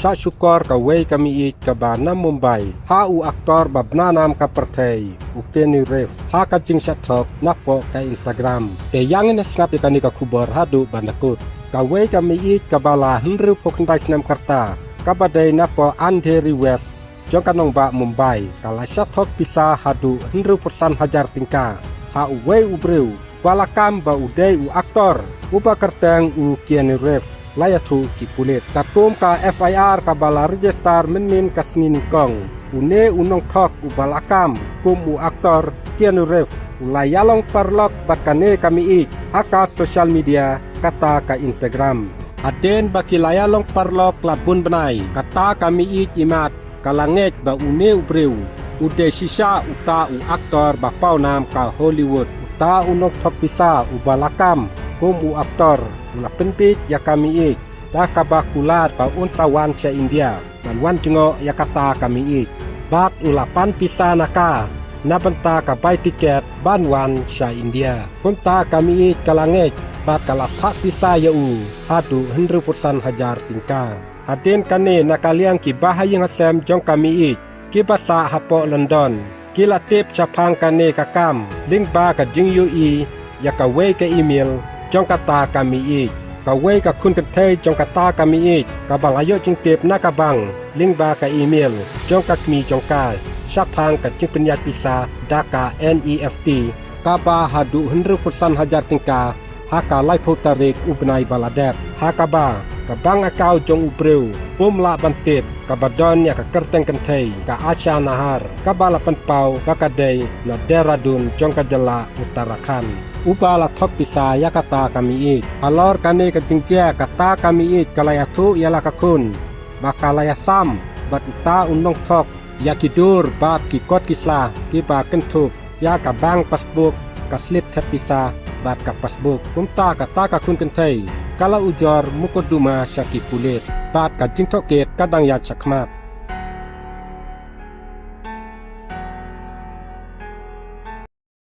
sa syukor ka way kami it ka ba na Mumbai ha u aktor babnanam ka pertay u Kenny Ref ha ka jing sa tok na po ka Instagram te yang na snap ka ni ka kubar hadu bandakut ka way kami it ka bala henru pokndai snam karta ka badai na po Andheri West jong kanong ba Mumbai kala sa tok pisa hadu henru persan hajar tingka ha u way u breu balakam ba u day u aktor u ba kartang u Kenny Ref layatu ki kulit katum ka FIR ka bala register menin kasnin kong une unong thok u balakam kum u aktor Kenny Ref ulayalong parlok bakane kami ik haka social media kata ka Instagram aden baki layalong parlok labun benai kata kami ik imat kalangek ba une ubreu ude sisa uta u aktor ba paunam ka Hollywood uta unong thok pisa u balakam kum u aktor ula penpit ya kami ik dah kabakulat pa unsawan sa India dan wan jengo ya kata kami ik bat ulapan pisa naka nabenta ka buy tiket banwan sa India punta kami ik kalangek bat kalapak pisa ya u hadu 100% hajar tingka hadin kane nakaliang ki bahayang asem jong kami ik ki basa hapo London kila tip chapang kane kakam link ba ka jing yu i ya ka way ka email jong kata kami ik ka way ka kun kentay jong kata kami ik ka balayo jing tip na kabang link ba ka email jong kakmi jong ka sapang ka jing penyat pisa daka NEFT ka ba hadu 100% hajar tingka haka lai putarik ubnai baladep haka ba ka bang akau jong ubreu pumla bantip ka badon ya ka kerteng kentay ka Asha Nahar ka balapan pau ka kadai na Dehradun jong ka jala Uttarakhand ubala thok pisa ya kata kami ik alor kane ka jingja kata kami ik kalayatu yala kakun bakalaya sam bat uta unong thok ya kidur bat ki kot kisla ki ba kentup ya ka bang pasbook ka slip tap pisa bat ka pasbook kumta kata ka kun kentai kala ujor mukoduma syaki pulit bat ka jingtok ket kadang ya chakmat